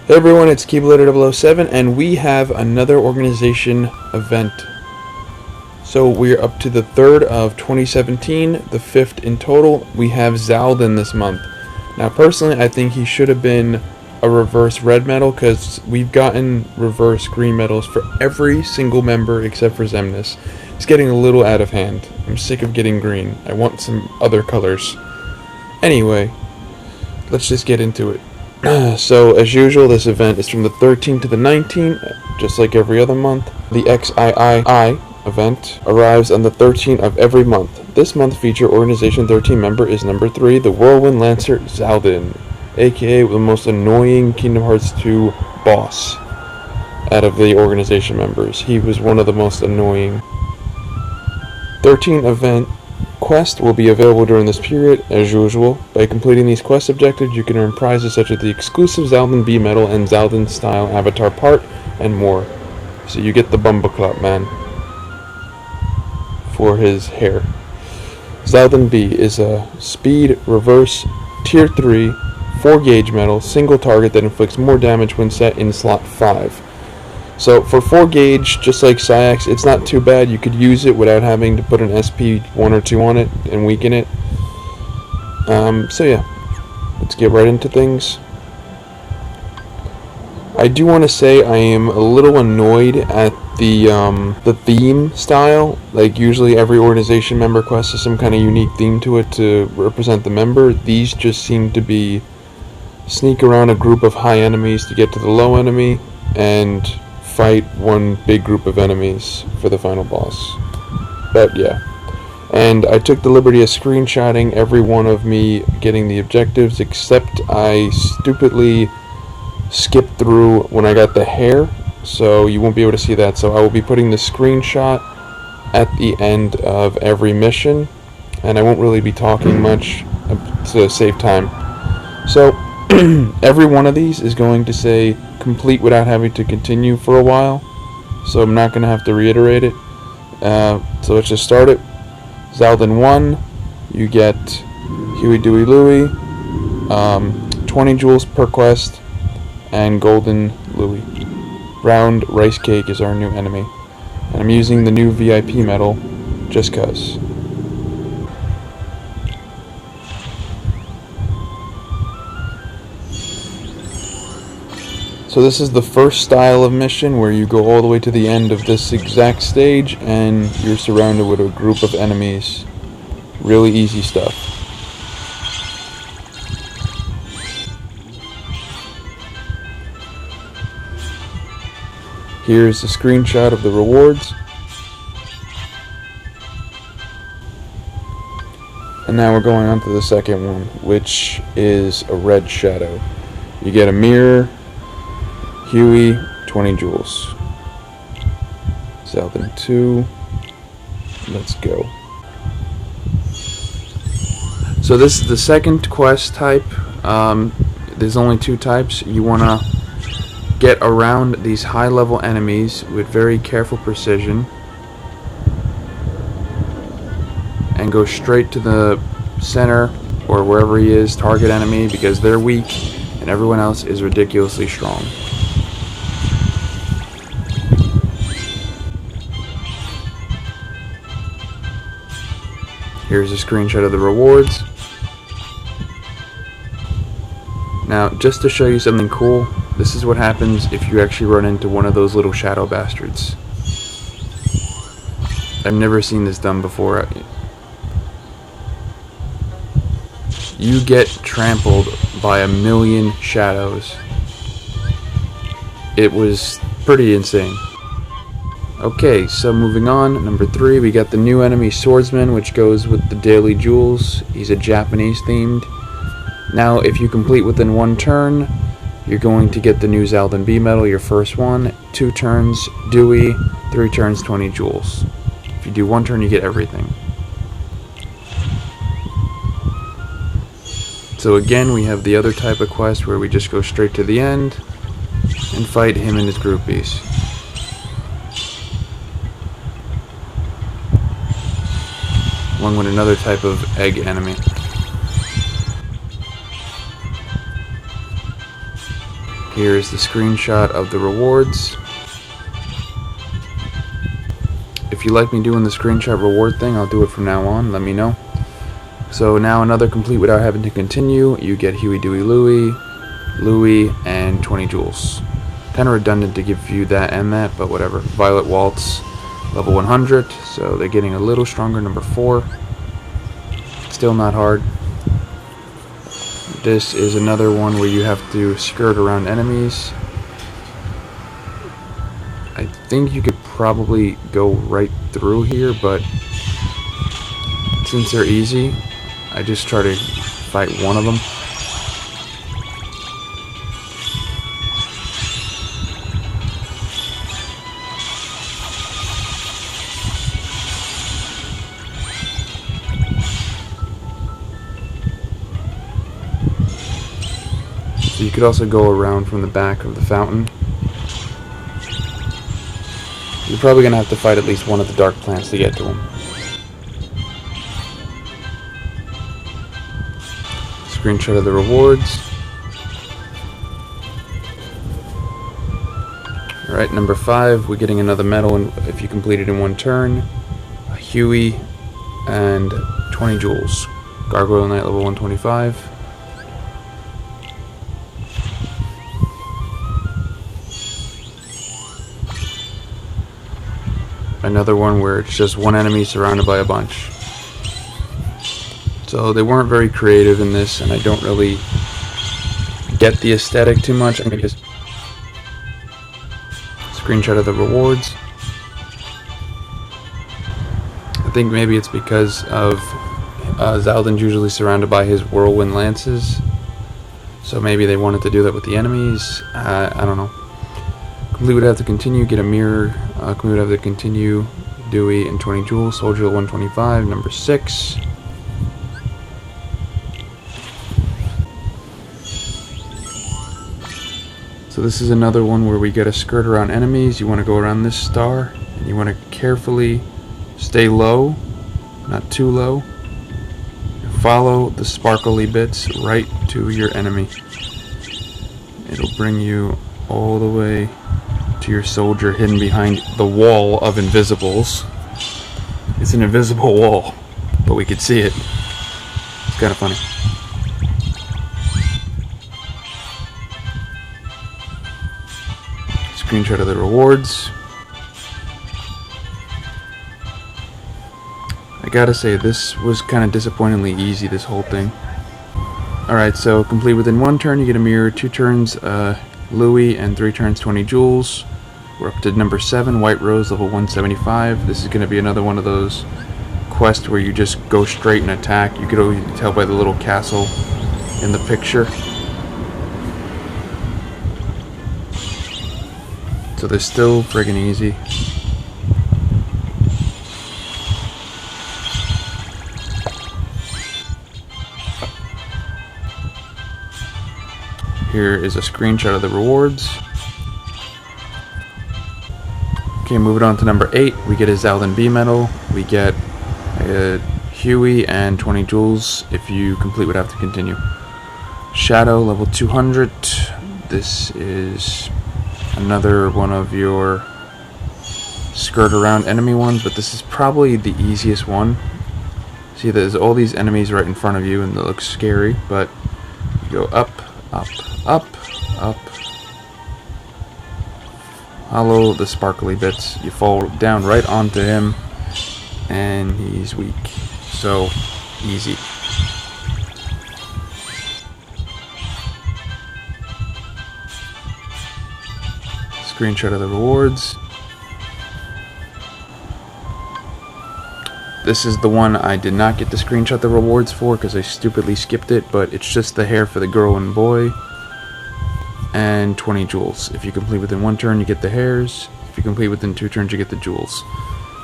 Hey everyone, it's Keyblade007 and we have another organization event. So we're up to the 3rd of 2017, the 5th in total. We have Xaldin this month. Now personally I think he should have been a reverse red medal because we've gotten reverse green medals for every single member except for Xemnas. It's getting a little out of hand. I'm sick of getting green. I want some other colors. Anyway, let's just get into it. So, as usual, this event is from the 13th to the 19th, just like every other month. The XIII event arrives on the 13th of every month. This month feature Organization 13 member is number 3, the Whirlwind Lancer Xaldin, aka the most annoying Kingdom Hearts 2 boss out of the organization members. He was one of the most annoying. 13th event quest will be available during this period, as usual. By completing these quest objectives, you can earn prizes such as the exclusive Xaldin B medal and Xaldin style avatar part, and more. So you get the Bumbleclap man for his hair. Xaldin B is a speed, reverse, tier 3, 4-gauge medal, single target that inflicts more damage when set in slot 5. So for 4-gauge, just like Psyx, it's not too bad. You could use it without having to put an SP 1 or 2 on it and weaken it. So yeah, let's get right into things. I do want to say I am a little annoyed at the theme style. Like usually every organization member quest has some kind of unique theme to it to represent the member. These just seem to be sneak around a group of high enemies to get to the low enemy and fight one big group of enemies for the final boss. But yeah, and I took the liberty of screenshotting every one of me getting the objectives, except I stupidly skipped through when I got the hair, so you won't be able to see that. So I will be putting the screenshot at the end of every mission, and I won't really be talking much to save time. So every one of these is going to say complete without having to continue for a while, so I'm not going to have to reiterate it. So let's just start it. Xaldin 1, you get Huey, Dewey, Louie, 20 jewels per quest, and Golden Louie. Round Rice Cake is our new enemy, and I'm using the new VIP medal just cause. So this is the first style of mission where you go all the way to the end of this exact stage and you're surrounded with a group of enemies. Really easy stuff. Here's a screenshot of the rewards. And now we're going on to the second one, which is a red shadow. You get a mirror, Huey, 20 jewels. Xaldin 2. Let's go. So this is the second quest type. There's only 2 types. You want to get around these high level enemies with very careful precision and go straight to the center or wherever he is, target enemy, because they're weak and everyone else is ridiculously strong. Here's a screenshot of the rewards. Now, just to show you something cool, this is what happens if you actually run into one of those little shadow bastards. I've never seen this done before. You get trampled by a million shadows. It was pretty insane. Okay, so moving on, number 3, we got the new enemy Swordsman, which goes with the daily jewels. He's a Japanese themed. Now, if you complete within 1 turn, you're going to get the new Xaldin B medal, your first one. 2 turns, Dewey. 3 turns, 20 jewels. If you do 1 turn, you get everything. So again, we have the other type of quest where we just go straight to the end and fight him and his groupies. Along with another type of egg enemy. Here's the screenshot of the rewards. If you like me doing the screenshot reward thing, I'll do it from now on. Let me know. So now another complete without having to continue. You get Huey, Dewey, Louie, and 20 jewels. Kind of redundant to give you that and that, but whatever. Violet Waltz, level 100. So they're getting a little stronger. Number 4. Still not hard. This is another one where you have to skirt around enemies. I think you could probably go right through here, but since they're easy, I just try to fight one of them. So you could also go around from the back of the fountain. You're probably going to have to fight at least one of the dark plants to get to them. Screenshot of the rewards. Alright, number 5, we're getting another medal if you complete it in one turn. A Huey and 20 jewels. Gargoyle Knight level 125. Another one where it's just one enemy surrounded by a bunch. So they weren't very creative in this, and I don't really get the aesthetic too much. I'm going to just screenshot of the rewards. I think maybe it's because of Xaldin's usually surrounded by his Whirlwind lances. So maybe they wanted to do that with the enemies. I don't know. Complete would have to continue, get a mirror. Complete would have to continue, Dewey and 20 jewels. Soldier 125, number 6. So this is another one where we get a skirt around enemies. You want to go around this star, and you want to carefully stay low, not too low. Follow the sparkly bits right to your enemy. It'll bring you all the way to your soldier hidden behind the wall of invisibles. It's an invisible wall, but we could see it. It's kind of funny. Screenshot of the rewards. I gotta say, this was kind of disappointingly easy, this whole thing. Alright, so complete within one turn, you get a mirror, 2 turns Louis, and 3 turns 20 jewels. We're up to number 7, White Rose, level 175. This is going to be another one of those quests where you just go straight and attack. You could always tell by the little castle in the picture. So they're still friggin' easy. Here is a screenshot of the rewards. Okay, moving on to number 8, we get a Xaldin B medal. We get a Huey and 20 jewels. If you complete, would have to continue. Shadow, level 200. This is another one of your skirt around enemy ones, but this is probably the easiest one. See, there's all these enemies right in front of you, and it looks scary, but you go up, up, up, up. Follow the sparkly bits. You fall down right onto him, and he's weak. So easy. Screenshot of the rewards. This is the one I did not get to screenshot the rewards for because I stupidly skipped it, but it's just the hair for the girl and boy. And 20 jewels. If you complete within one turn, you get the hairs. If you complete within 2 turns, you get the jewels.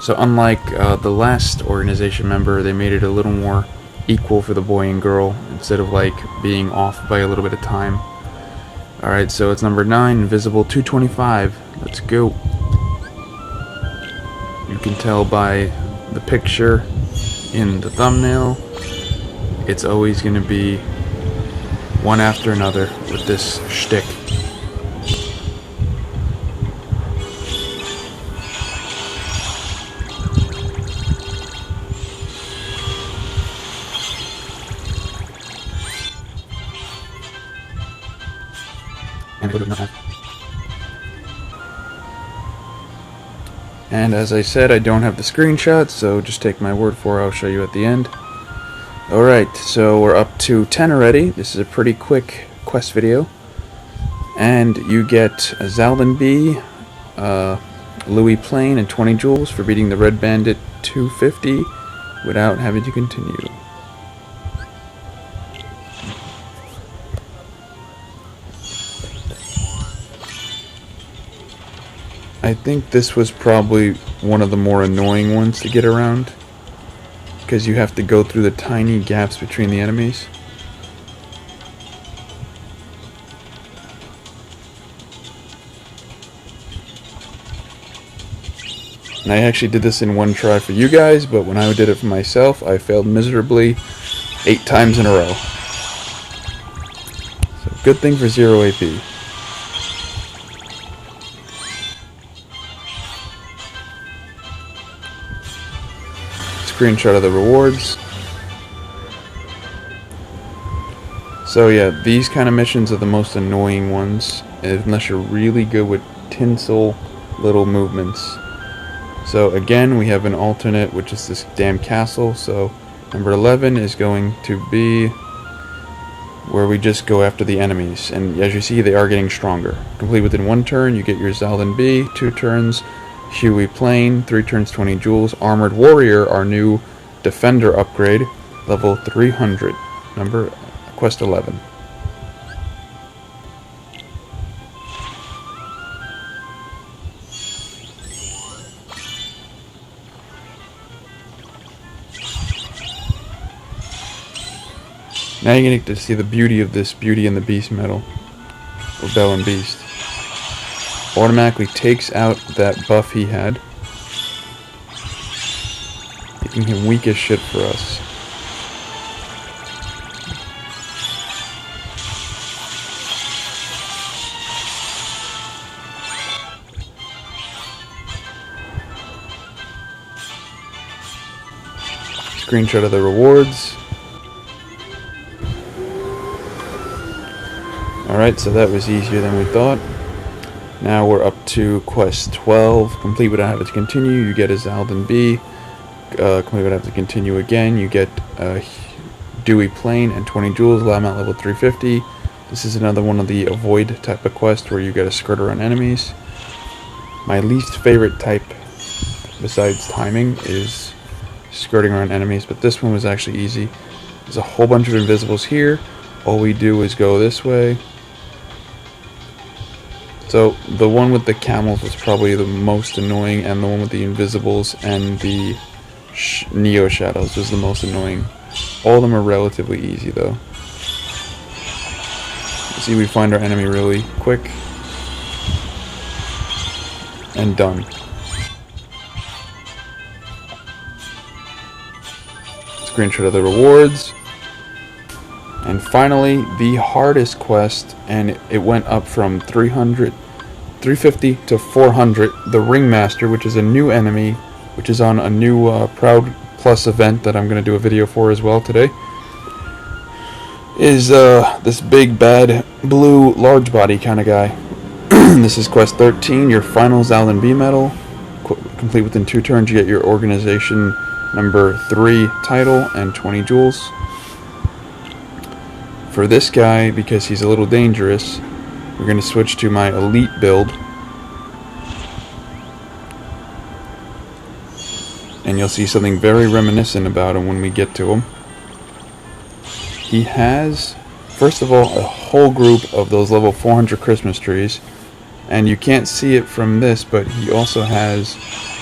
So unlike the last organization member, they made it a little more equal for the boy and girl, instead of like being off by a little bit of time. Alright, so it's number 9, Invisible 225. Let's go. You can tell by the picture in the thumbnail, it's always going to be one after another with this shtick. And as I said, I don't have the screenshot, so just take my word for it, I'll show you at the end. Alright, so we're up to 10 already. This is a pretty quick quest video. And you get a Xaldin B, Louis Plane, and 20 jewels for beating the Red Bandit 250 without having to continue. I think this was probably one of the more annoying ones to get around, because you have to go through the tiny gaps between the enemies. And I actually did this in one try for you guys, but when I did it for myself, I failed miserably 8 times in a row. So good thing for 0 AP. Screenshot of the rewards. So yeah, these kind of missions are the most annoying ones, unless you're really good with tinsel little movements. So again, we have an alternate, which is this damn castle. So number 11 is going to be where we just go after the enemies, and as you see, they are getting stronger. Complete within 1 turn, you get your Xaldin B, 2 turns Huey Plane, 3 turns 20 jewels, Armored Warrior, our new Defender upgrade, level 300, number quest 11. Now you're going to get to see the beauty of this Beauty and the Beast medal, or Belle and Beast. Automatically takes out that buff he had, making him weak as shit for us. Screenshot of the rewards. Alright, so that was easier than we thought. Now we're up to quest 12. Complete without having to continue. You get a Xaldin B. Complete without having to continue again. You get a Dewey Plane and 20 jewels. Allow them at level 350. This is another one of the avoid type of quest where you get to skirt around enemies. My least favorite type, besides timing, is skirting around enemies, but this one was actually easy. There's a whole bunch of invisibles here. All we do is go this way. So the one with the camels was probably the most annoying, and the one with the invisibles and the Neo Shadows was the most annoying. All of them are relatively easy though. See, we find our enemy really quick. And done. Screenshot of the rewards. And finally, the hardest quest, and it went up from 350 to 400, the Ringmaster, which is a new enemy, which is on a new Proud Plus event that I'm going to do a video for as well today, is this big bad blue large body kind of guy. This is quest 13, your final Xaldin B medal. Complete within 2 turns, you get your organization number 3 title and 20 jewels. For this guy, because he's a little dangerous, we're going to switch to my elite build. And you'll see something very reminiscent about him when we get to him. He has, first of all, a whole group of those level 400 Christmas trees. And you can't see it from this, but he also has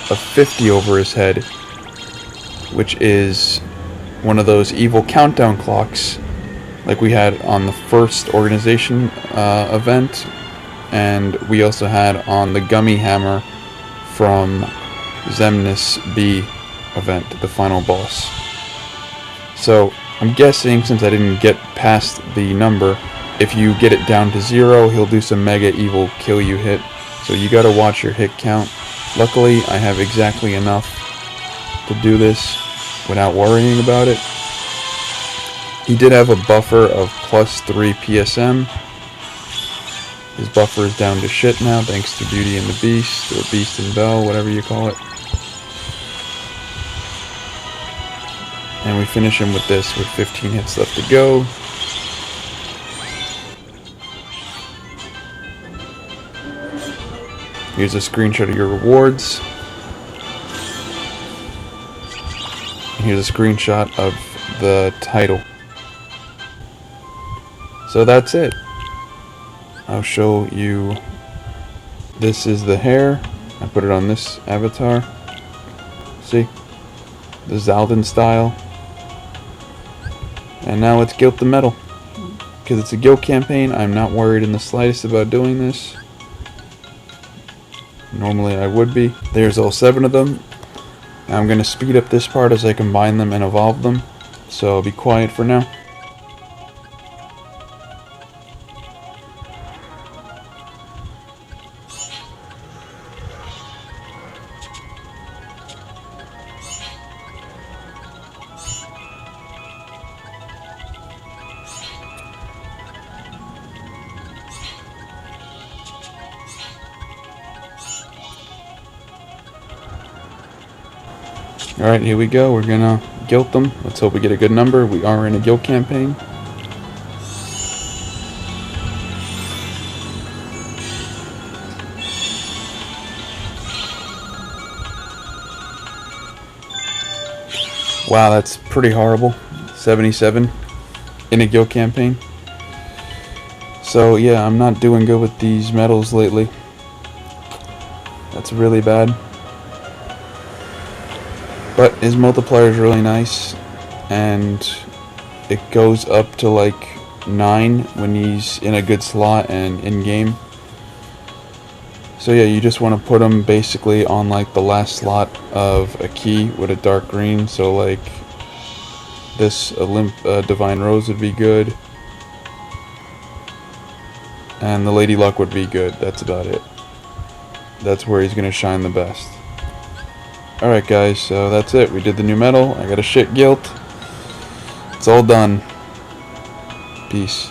a 50 over his head, which is one of those evil countdown clocks like we had on the first organization event, and we also had on the Gummy Hammer from Xemnas B event, the final boss. So I'm guessing, since I didn't get past the number, if you get it down to 0, he'll do some mega evil kill you hit. So you gotta watch your hit count. Luckily, I have exactly enough to do this without worrying about it. He did have a buffer of +3 PSM, His buffer is down to shit now, thanks to Beauty and the Beast, or Beast and Belle, whatever you call it. And we finish him with this, with 15 hits left to go. Here's a screenshot of your rewards. Here's a screenshot of the title. So that's it. I'll show you. This is the hair. I put it on this avatar. See? The Xaldin style. And now let's guilt the metal. Because it's a guilt campaign, I'm not worried in the slightest about doing this. Normally I would be. There's all 7 of them. I'm going to speed up this part as I combine them and evolve them. So be quiet for now. Alright, here we go. We're gonna guilt them. Let's hope we get a good number. We are in a guilt campaign. Wow, that's pretty horrible. 77 in a guilt campaign. So yeah, I'm not doing good with these medals lately. That's really bad. But his multiplier is really nice, and it goes up to like 9 when he's in a good slot and in game. So yeah, you just want to put him basically on like the last slot of a key with a dark green. So like this Divine Rose would be good, and the Lady Luck would be good. That's about it. That's where he's gonna shine the best. Alright guys, so that's it. We did the new metal. I got a shit guilt. It's all done. Peace.